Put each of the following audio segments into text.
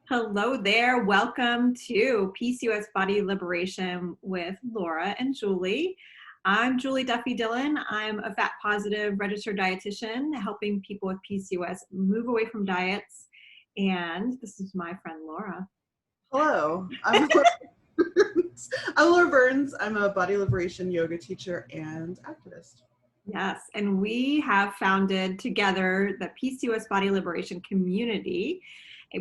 Hello there. Welcome to PCOS Body Liberation with Laura and Julie. I'm Julie Duffy Dillon. I'm a fat positive registered dietitian helping people with PCOS move away from diets. And this is my friend Laura. Hello, I'm Laura Burns. I'm Laura Burns. I'm a body liberation yoga teacher and activist. Yes, and we have founded together the PCOS Body Liberation community,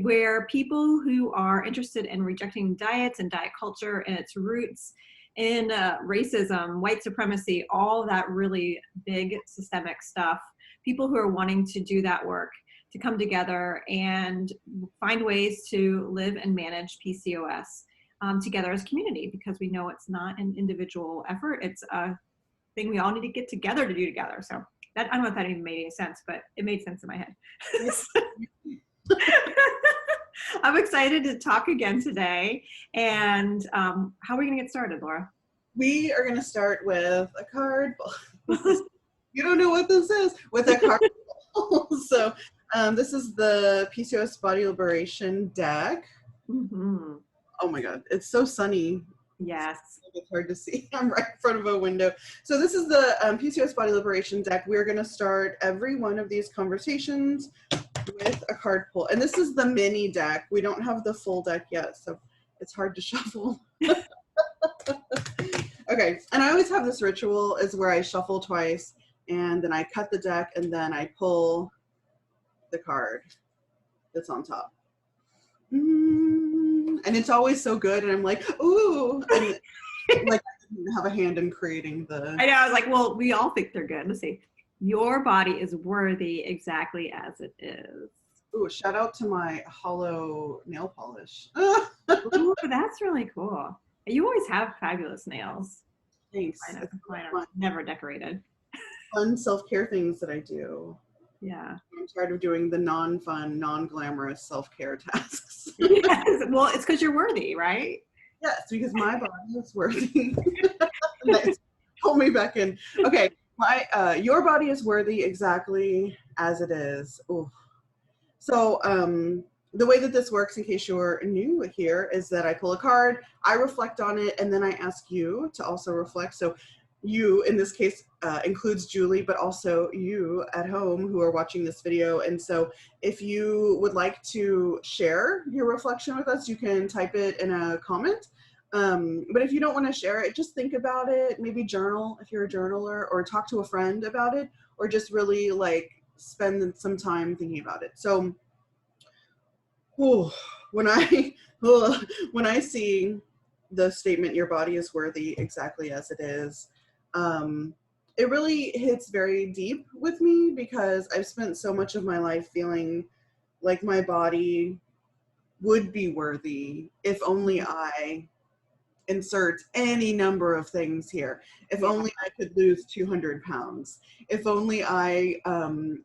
where people who are interested in rejecting diets and diet culture and its roots in racism, white supremacy, all that really big systemic stuff, people who are wanting to do that work, to come together and find ways to live and manage PCOS together as a community, because we know it's not an individual effort, it's a thing we all need to get together to do together. So that, I don't know if that even made any sense, but it made sense in my head. I'm excited to talk again today. And how are we going to get started, Laura? We are going to start with a card. You don't know what this is. With a card. So this is the PCOS Body Liberation deck. Mm-hmm. Oh my God, it's so sunny. Yes. It's hard to see. I'm right in front of a window. So this is the PCOS Body Liberation deck. We're going to start every one of these conversations with a card pull. And this is the mini deck. We don't have the full deck yet, so it's hard to shuffle. Okay, and I always have this ritual is where I shuffle twice, and then I cut the deck, and then I pull the card that's on top. And it's always so good, and I'm like, ooh, and like I didn't have a hand in creating the. I know, I was like, well, we all think they're good. Let's see. Your body is worthy exactly as it is. Ooh, shout out to my hollow nail polish. Ooh, that's really cool. You always have fabulous nails. Thanks. Mine are never decorated. Fun self-care things that I do. Yeah. I'm tired of doing the non-fun, non-glamorous self-care tasks. Yes. Well, it's because you're worthy, right? Yes, because my body is worthy. Nice. Pull me back in. Okay, your body is worthy exactly as it is. Ooh. So the way that this works, in case you're new here, is that I pull a card, I reflect on it, and then I ask you to also reflect. So you, in this case, includes Julie, but also you at home who are watching this video. And so if you would like to share your reflection with us, you can type it in a comment. But if you don't want to share it, just think about it, maybe journal if you're a journaler, or talk to a friend about it, or just really like spend some time thinking about it. So when I see the statement, your body is worthy exactly as it is, it really hits very deep with me, because I've spent so much of my life feeling like my body would be worthy if only I insert any number of things here. If only I could lose 200 pounds. If only I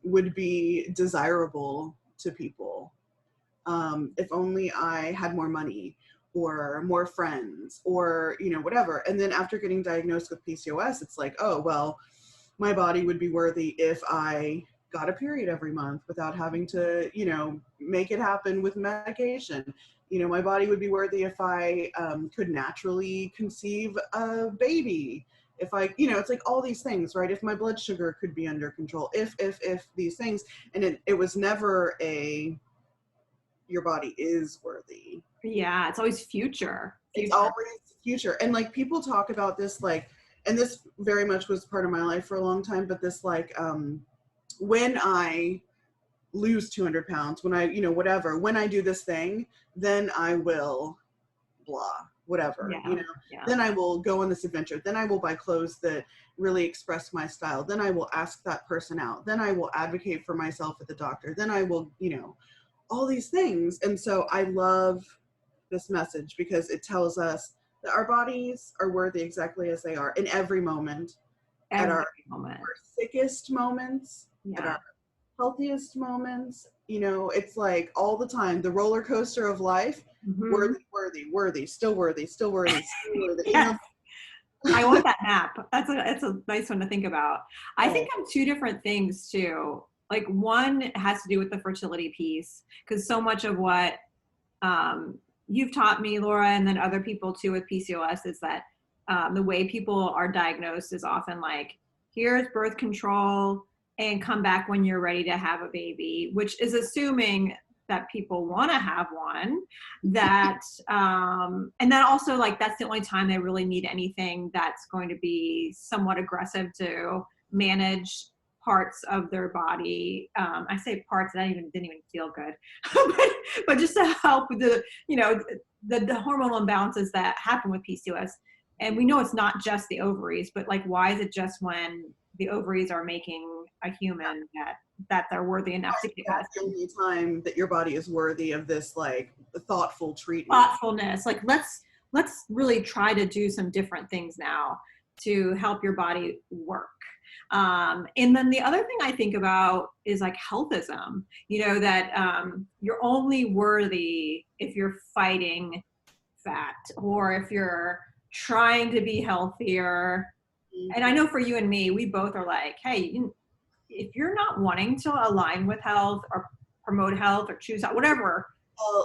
would be desirable to people. If only I had more money or more friends or, whatever. And then after getting diagnosed with PCOS, it's like, oh, well, my body would be worthy if I got a period every month without having to, make it happen with medication. My body would be worthy if I could naturally conceive a baby. If I, it's like all these things, right? If my blood sugar could be under control, if these things. And it was never your body is worthy. Yeah, it's always future. It's always future. And like people talk about this, like, and this very much was part of my life for a long time, but this like, when I lose 200 pounds, when I, whatever, when I do this thing, then I will blah, whatever, then I will go on this adventure. Then I will buy clothes that really express my style. Then I will ask that person out. Then I will advocate for myself at the doctor. Then I will, all these things. And so I love this message because it tells us that our bodies are worthy exactly as they are in every moment. At our sickest moments, at our healthiest moments, it's like all the time, the roller coaster of life, worthy, still worthy. Yes. I want that map. That's a nice one to think about. I think of two different things too. Like one has to do with the fertility piece, because so much of what you've taught me, Laura, and then other people too with PCOS, is that the way people are diagnosed is often like, here's birth control and come back when you're ready to have a baby, which is assuming that people want to have one, that and then also like that's the only time they really need anything that's going to be somewhat aggressive to manage parts of their body. I say parts that didn't even feel good, but just to help with the, you know, the hormonal imbalances that happen with PCOS. And we know it's not just the ovaries, but like, why is it just when the ovaries are making a human that they're worthy enough to get that's the only time that your body is worthy of this like thoughtful treatment. Thoughtfulness? Like, let's really try to do some different things now to help your body work. And then the other thing I think about is like healthism, you know, that you're only worthy if you're fighting fat or if you're trying to be healthier. And I know for you and me, we both are like, hey, if you're not wanting to align with health or promote health or choose health, whatever.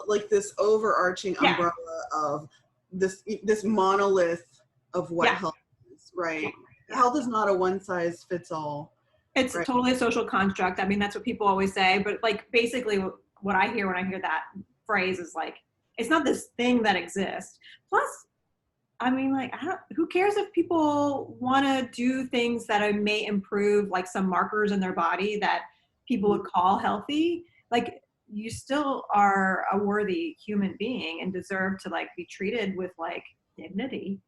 Like this overarching umbrella of this monolith of what health is, right? Health is not a one size fits all. It's totally a social construct. I mean, that's what people always say, but like basically what I hear when I hear that phrase is like, it's not this thing that exists. Plus, I mean, like, who cares if people want to do things that may improve like some markers in their body that people would call healthy? Like, you still are a worthy human being and deserve to like be treated with like dignity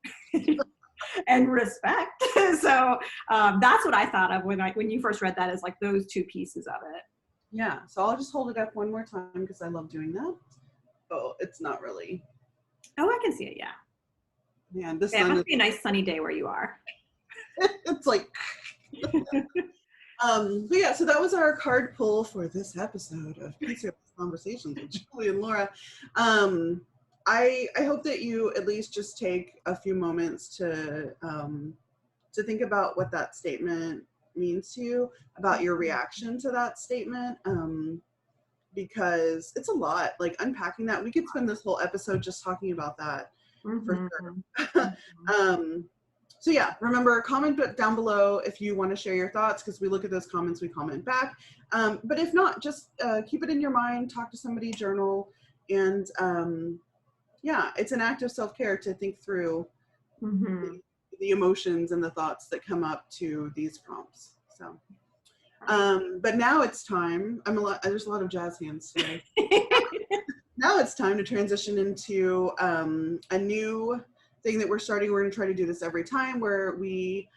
and respect. So that's what I thought of when you first read that, is like those two pieces of it. Yeah. So I'll just hold it up one more time because I love doing that. Oh, it's not really. Oh, I can see it. Yeah. Yeah, this it must be a nice sunny day where you are. It's like but yeah, so that was our card pull for this episode of PCOS Conversations with Julie and Laura. I hope that you at least just take a few moments to think about what that statement means to you, about your reaction to that statement, because it's a lot. Like, unpacking that, we could spend this whole episode just talking about that. For sure. So yeah, remember, comment down below if you want to share your thoughts, because we look at those comments, we comment back. But if not, just keep it in your mind, talk to somebody, journal, and yeah, it's an act of self-care to think through the emotions and the thoughts that come up to these prompts. So, but now it's time. There's a lot of jazz hands today. Now it's time to transition into a new thing that we're starting. We're going to try to do this every time, where we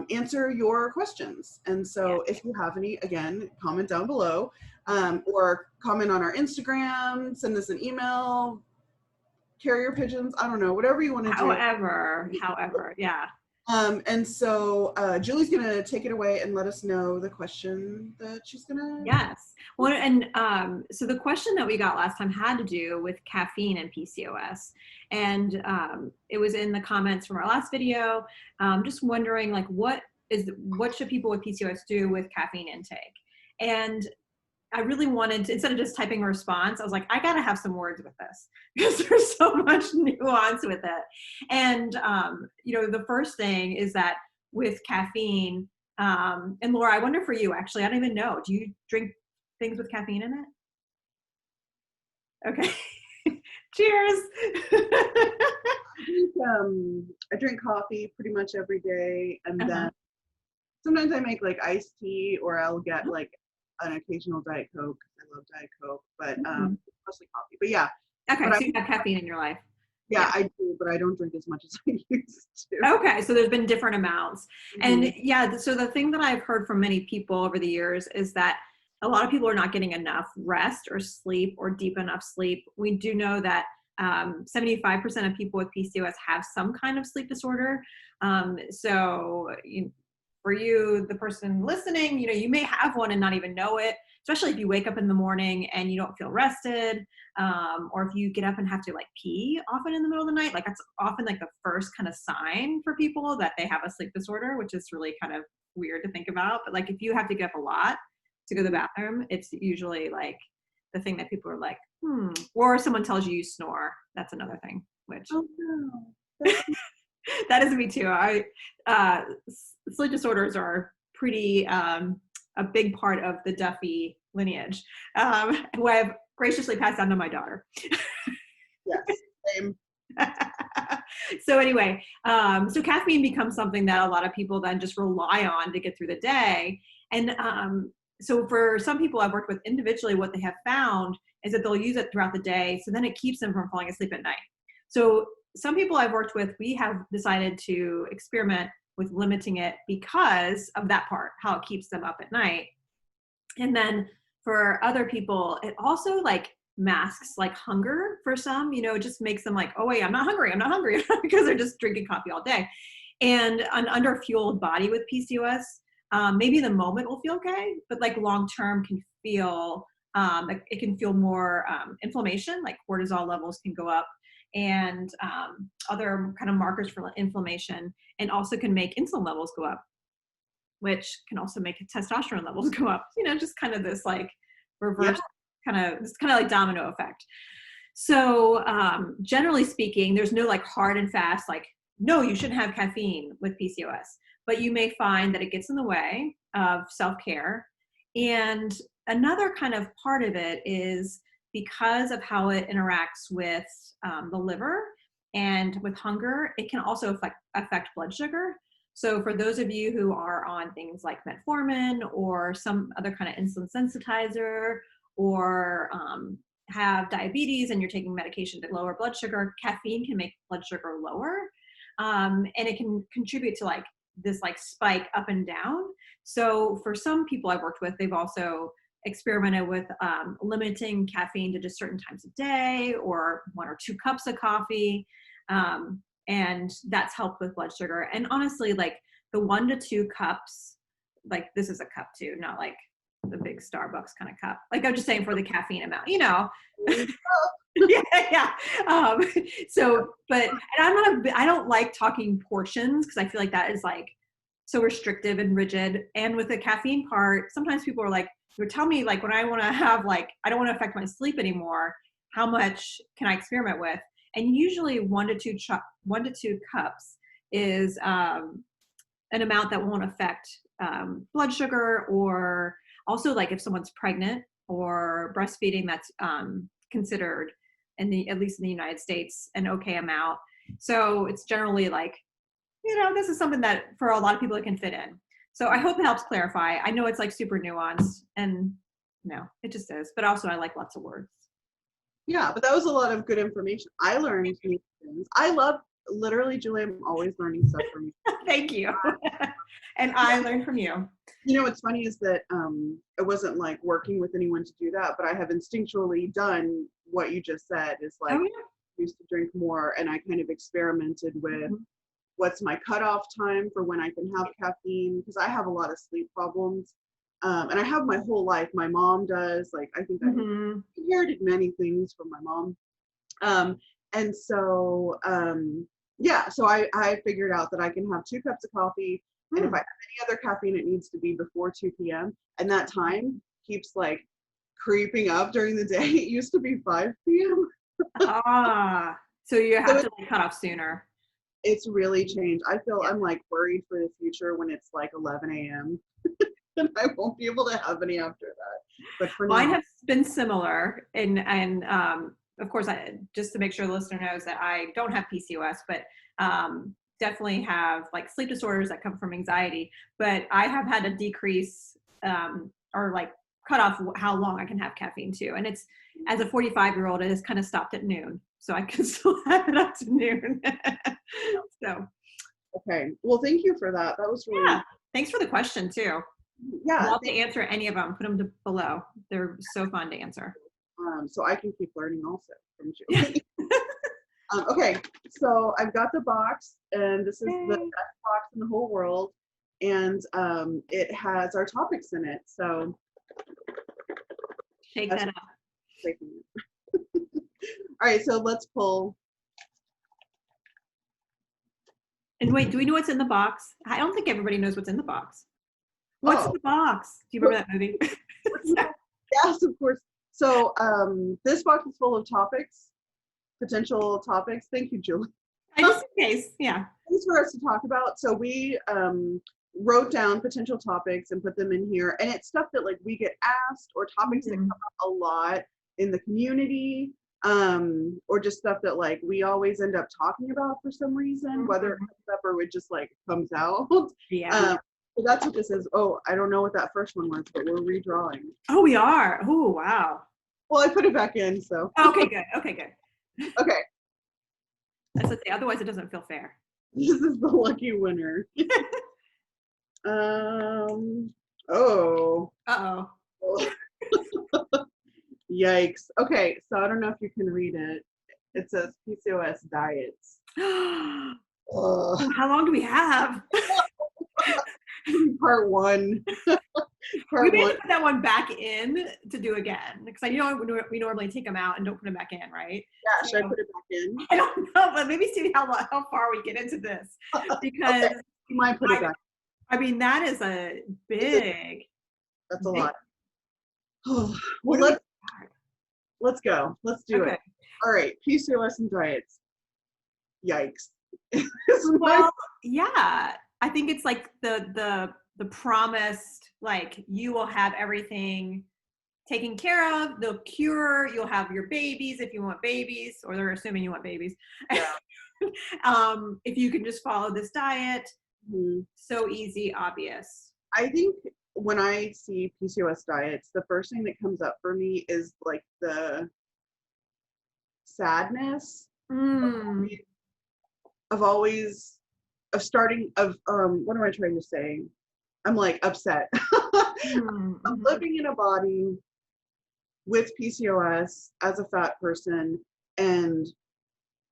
answer your questions. And so if you have any, again, comment down below, or comment on our Instagram, send us an email, carrier pigeons, I don't know, whatever you want to do. However, yeah. And so Julie's going to take it away and let us know the question that she's going to. Yes. Well, and so the question that we got last time had to do with caffeine and PCOS. And it was in the comments from our last video. Just wondering, like, what should people with PCOS do with caffeine intake? And I really wanted to, instead of just typing a response, I was like, I got to have some words with this because there's so much nuance with it. And, you know, the first thing is that with caffeine, and Laura, I wonder for you, actually, I don't even know. Do you drink things with caffeine in it? Okay. Cheers. I drink coffee pretty much every day. And then sometimes I make like iced tea, or I'll get like an occasional Diet Coke. I love Diet Coke, but mostly coffee. But yeah. Okay, so you have caffeine in your life. Yeah, I do, but I don't drink as much as I used to. Okay, so there's been different amounts. And yeah, so the thing that I've heard from many people over the years is that a lot of people are not getting enough rest or sleep or deep enough sleep. We do know that 75% of people with PCOS have some kind of sleep disorder. So for you, the person listening, you know, you may have one and not even know it, especially if you wake up in the morning and you don't feel rested, or if you get up and have to like pee often in the middle of the night. Like, that's often like the first kind of sign for people that they have a sleep disorder, which is really kind of weird to think about. But like, if you have to get up a lot to go to the bathroom, it's usually like the thing that people are like, or someone tells you snore. That's another thing, which Oh no. that is me too. Sleep disorders are pretty a big part of the Duffy lineage, who I've graciously passed down to my daughter. Yes, same. So anyway, so caffeine becomes something that a lot of people then just rely on to get through the day. And so for some people I've worked with individually, what they have found is that they'll use it throughout the day. So then it keeps them from falling asleep at night. So some people I've worked with, we have decided to experiment with limiting it because of that part, how it keeps them up at night. And then for other people, it also like masks like hunger for some, it just makes them like, oh wait, I'm not hungry because they're just drinking coffee all day. And an underfueled body with PCOS, maybe in the moment will feel okay, but like long-term can feel, it can feel more inflammation, like cortisol levels can go up, and other kind of markers for inflammation, and also can make insulin levels go up, which can also make testosterone levels go up. Just kind of this like reverse, it's kind of like domino effect. So generally speaking, there's no like hard and fast, like, no, you shouldn't have caffeine with PCOS, but you may find that it gets in the way of self-care. And another kind of part of it is because of how it interacts with the liver and with hunger, it can also affect blood sugar. So for those of you who are on things like metformin or some other kind of insulin sensitizer, or have diabetes and you're taking medication to lower blood sugar, caffeine can make blood sugar lower. And it can contribute to like this like spike up and down. So for some people I've worked with, they've also experimented with limiting caffeine to just certain times of day, or 1 or 2 cups of coffee. And that's helped with blood sugar. And honestly, like the 1 to 2 cups, like this is a cup too, not like the big Starbucks kind of cup. Like I'm just saying for the caffeine amount, yeah. So, but, and I don't like talking portions because I feel like that is like so restrictive and rigid. And with the caffeine part, sometimes people are like, you tell me like when I want to have like, I don't want to affect my sleep anymore, how much can I experiment with? And usually 1 to 2 cups is an amount that won't affect blood sugar, or also like if someone's pregnant or breastfeeding, that's considered at least in the United States, an okay amount. So it's generally like, this is something that for a lot of people it can fit in. So I hope it helps clarify. I know it's like super nuanced, and no, it just is. But also I like lots of words. Yeah, but that was a lot of good information. I learned new things. I love, literally, Julie, I'm always learning stuff from you. Thank you. And I learned from you. What's funny is that it wasn't like working with anyone to do that, but I have instinctually done what you just said, is like, used to drink more, and I kind of experimented with what's my cutoff time for when I can have caffeine, because I have a lot of sleep problems. And I have my whole life. My mom does. Like, I think I inherited many things from my mom. And so, so I figured out that I can have 2 cups of coffee. And if I have any other caffeine, it needs to be before 2 p.m. And that time keeps like creeping up during the day. It used to be 5 p.m. So you have to like cut off sooner. It's really changed. I feel I'm like worried for the future when it's like 11 a.m. and I won't be able to have any after that. But for Mine now, have been similar, and of course, just to make sure the listener knows that I don't have PCOS, but definitely have like sleep disorders that come from anxiety. But I have had to decrease or like cut off how long I can have caffeine too. And it's, as a 45-year-old, it has kind of stopped at noon, so I can still have it up to noon. So. Okay. Well, thank you for that. That was really. Yeah. Thanks for the question too. Yeah. I'd love to answer any of them. Put them below. They're so fun to answer. So I can keep learning also from Julie. Okay, so I've got the box, and this is the best box in the whole world, and it has our topics in it. So shake that up. All right, so let's pull. And wait, do we know what's in the box? I don't think everybody knows what's in the box. What's in the box? Do you remember that movie? Yes, of course. So this box is full of topics, potential topics. Thank you, Julie. Just in case, yeah. Things for us to talk about. So we wrote down potential topics and put them in here. And it's stuff that like we get asked, or topics that come up a lot in the community, or just stuff that like we always end up talking about for some reason, whether it comes up or it just like comes out. Yeah. So that's what this is. Oh, I don't know what that first one was, but we're redrawing. Oh, we are. Oh, wow. Well, I put it back in, so. Okay, good. Okay, good. Okay. That's okay. Otherwise, it doesn't feel fair. This is the lucky winner. Oh. Uh-oh. Yikes. Okay, so I don't know if you can read it. It says PCOS diets. Oh, how long do we have? Part one. We may have to put that one back in to do again, because I know we normally take them out and don't put them back in, right? Yeah, should I put it back in? I don't know, but maybe see how far we get into this, because okay. You might put it back. I mean, that is a big. That's a lot. Well, let's go. Let's do it. All right, PCOS and diets. Yikes. Well, yeah, I think it's like the promised, like, you will have everything taken care of, the cure, you'll have your babies if you want babies, or they're assuming you want babies. Yeah. If you can just follow this diet, so easy, obvious. I think when I see PCOS diets, the first thing that comes up for me is like the sadness of starting, what am I trying to say? I'm like upset. I'm living in a body with PCOS as a fat person, and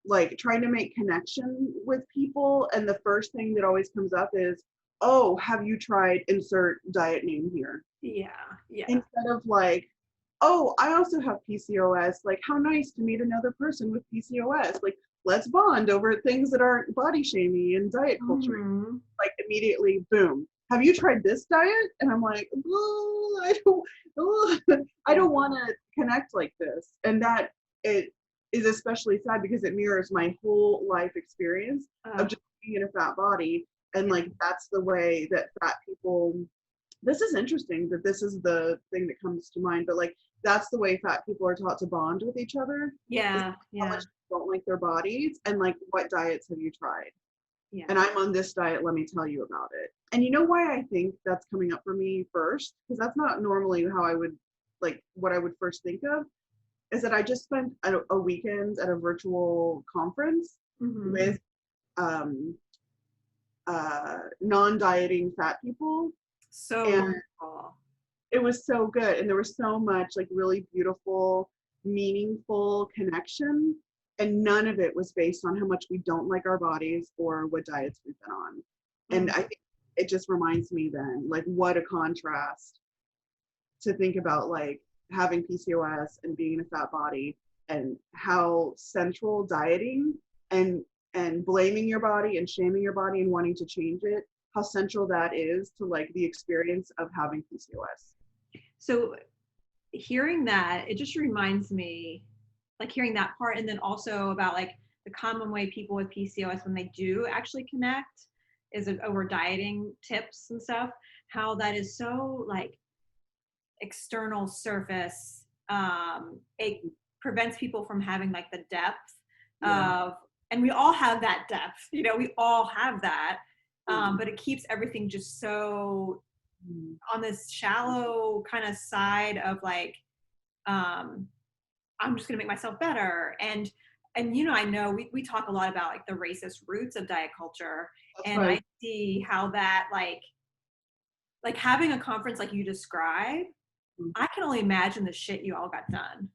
like trying to make connection with people, and the first thing that always comes up is, oh, have you tried insert diet name here? Yeah. Instead of like, oh, I also have PCOS, like how nice to meet another person with PCOS, like let's bond over things that aren't body shaming and diet culture. Like immediately, boom, have you tried this diet? And I'm like, oh, I don't want to connect like this. And that it is especially sad because it mirrors my whole life experience of just being in a fat body. And like, that's the way that fat people, this is interesting that this is the thing that comes to mind, but like, that's the way fat people are taught to bond with each other. Yeah. How much they don't like their bodies, and like, what diets have you tried? Yeah. And I'm on this diet, let me tell you about it. And you know why I think that's coming up for me first? Because that's not normally how I would, like, what I would first think of, is that I just spent a weekend at a virtual conference with non-dieting fat people. So wonderful. It was so good, and there was so much like really beautiful, meaningful connection, and none of it was based on how much we don't like our bodies or what diets we've been on. And I think it just reminds me then, like, what a contrast to think about, like, having PCOS and being in a fat body, and how central dieting and blaming your body and shaming your body and wanting to change it, how central that is to like the experience of having PCOS. So hearing that, it just reminds me, like, hearing that part, and then also about like the common way people with PCOS, when they do actually connect, is over dieting tips and stuff, how that is so like external surface. It prevents people from having like the depth of, and we all have that depth, you know, we all have that, but it keeps everything just so on this shallow kind of side of like, I'm just gonna make myself better. And you know, I know we talk a lot about like the racist roots of diet culture. That's and right. I see how that like having a conference like you describe, I can only imagine the shit you all got done.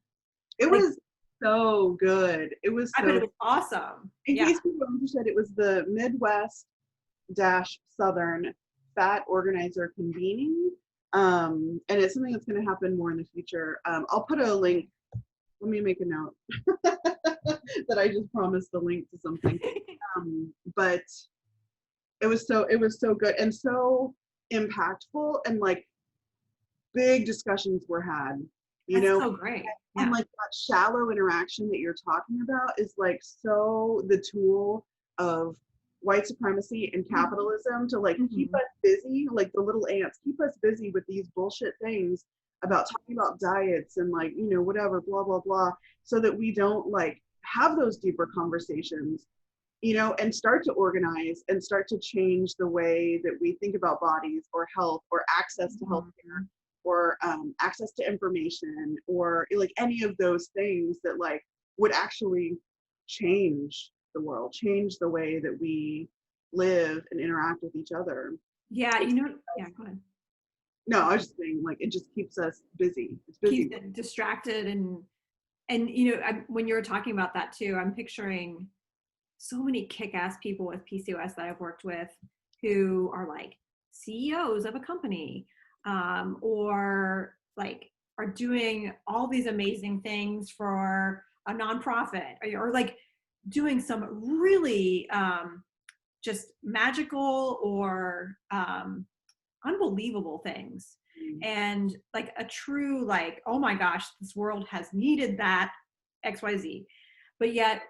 It like, was so good. It was so, I bet it was awesome. In case people are interested, it was the Midwest-Southern Fat Organizer Convening. And it's something that's going to happen more in the future. I'll put a link. Let me make a note that I just promised the link to something. But it was so good and so impactful, and like big discussions were had you That's know? so great. And Yeah. like that shallow interaction that you're talking about is like so the tool of white supremacy and capitalism to like keep Mhm. us busy, like the little ants, keep us busy with these bullshit things about talking about diets and like, you know, whatever, blah, blah, blah, so that we don't like have those deeper conversations, you know, and start to organize and start to change the way that we think about bodies or health or access to healthcare Mhm. or access to information or like any of those things that like would actually change the world, change the way that we live and interact with each other. Yeah, It's, yeah, go ahead. no, I was just saying like it just keeps us busy. It's busy Keeps work. it distracted when you were talking about that too, I'm picturing so many kick-ass people with PCOS that I've worked with who are like CEOs of a company, or like are doing all these amazing things for a nonprofit, or like doing some really just magical or unbelievable things. And like a true, like, oh my gosh, this world has needed that XYZ. But yet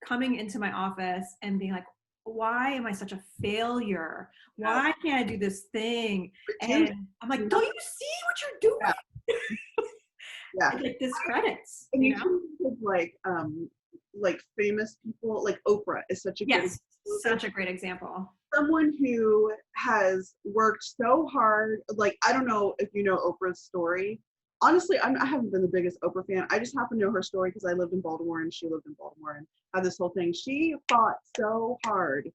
coming into my office and being like, why am I such a failure? Yes. Why can't I do this thing? Pretend, And I'm like, you don't know? you see what you're Yeah, doing? yeah. It like discredits, And you you know? can think of like famous people, like Oprah is such a good Yes, example of this. such a great example. Someone who has worked so hard. Like, I don't know if you know Oprah's story. Honestly, I haven't been the biggest Oprah fan. I just happen to know her story because I lived in Baltimore and she lived in Baltimore and had this whole thing. She fought so hard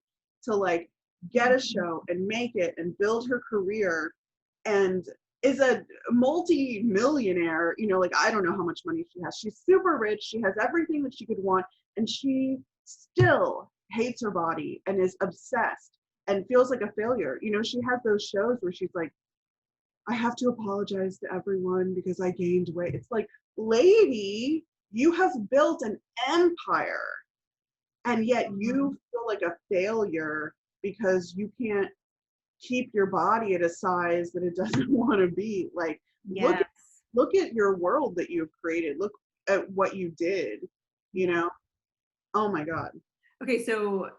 to like get a Mhm. show and make it and build her career and is a multi-millionaire, you know, like I don't know how much money she has. She's super rich. She has everything that she could want and she still hates her body and is obsessed and feels like a failure. You know, she has those shows where she's like, I have to apologize to everyone because I gained weight. It's like, lady, you have built an empire and yet you feel like a failure because you can't keep your body at a size that it doesn't want to be. Like, look at Yes. look at your world that you've created. Look at what you did, you Yeah. know? Oh my God. Okay, so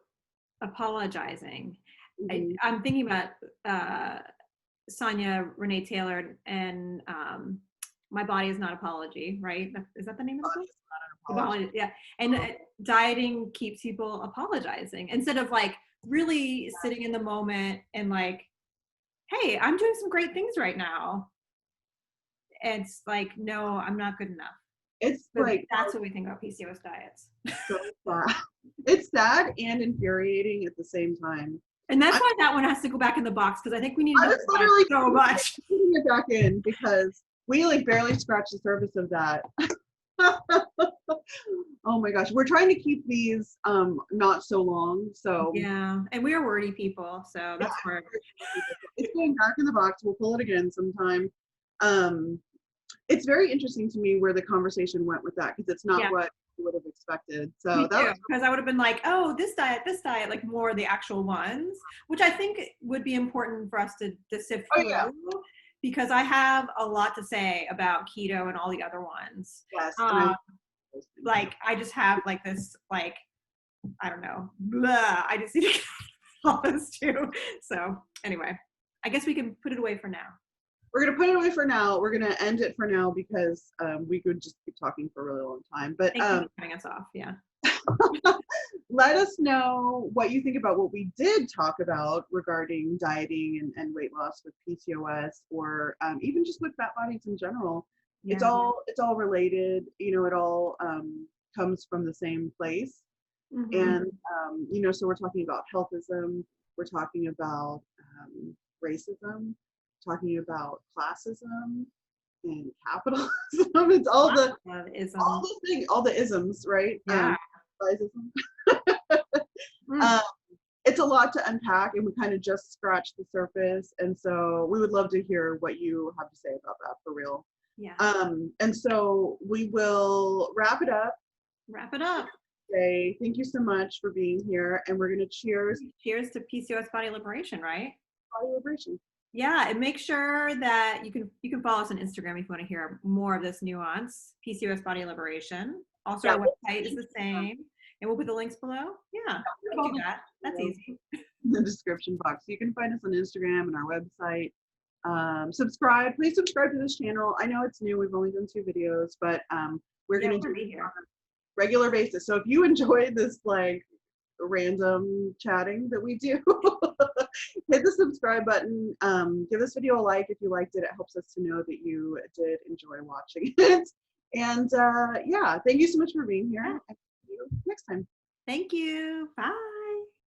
apologizing. Mhm. I'm thinking about uh, Sonia Renee Taylor and My Body Is Not Apology, right? Is that the name of the book? Body is not an apology. Apology, yeah. And dieting keeps people apologizing instead of like really sitting in the moment and like, hey, I'm doing some great things right now. It's like, no, I'm not good enough. It's But like that's what we think about PCOS diets. so sad. It's sad and infuriating at the same time. And that's I, why that one has to go back in the box because I think we need I to talk was about it literally so much. putting it back in because we like barely scratched the surface of that. Oh my gosh. We're trying to keep these not so long. So Yeah, and we are wordy people, so yeah, that's hard. it's going back in the box. We'll pull it again sometime. Um, it's very interesting to me where the conversation went with that because it's not Yeah, what you would have expected. So me that too. was Because I would have been like, oh, this diet, like more the actual ones, which I think would be important for us to sift oh through yeah, because I have a lot to say about keto and all the other ones. yes, and I Um, like I just have like this, like, I don't know, blah. I just need to get all this too. So anyway, I guess we can put it away for now. we're gonna put it away for now. We're gonna end it for now because we could just keep talking for a really long time. But Thank you for cutting us off. Yeah. let us know what you think about what we did talk about regarding dieting and weight loss with PCOS, or even just with fat bodies in general. Yeah. It's all related. You know, it all comes from the same place. Mm-hmm. And you know, so we're talking about healthism. We're talking about racism. Talking about classism and capitalism. It's all Ism. the things, all the isms, right? Yeah. Racism. Mm. Um, it's a lot to unpack, and we kind of just scratched the surface. And so we would love to hear what you have to say about that for real. Yeah. And so we will wrap it up. Wrap it up. Say thank you so much for being here, and we're gonna cheers Cheers to PCOS body liberation, right? body liberation. Yeah, and make sure that you can follow us on Instagram if you want to hear more of this nuance. PCOS Body Liberation. Also, Yeah, our website is the same, and we'll put the links below. Yeah, you can do that. That's easy. in the description box. You can find us on Instagram and our website. Subscribe. Please subscribe to this channel. I know it's new. We've only done 2 videos, but we're Yeah, going we'll to do be it on here. a regular basis. So if you enjoyed this like random chatting that we do, hit the subscribe button. Give this video a like if you liked it. It helps us to know that you did enjoy watching it. And yeah, thank you so much for being here. Yeah. And see you next time. Thank you. Bye.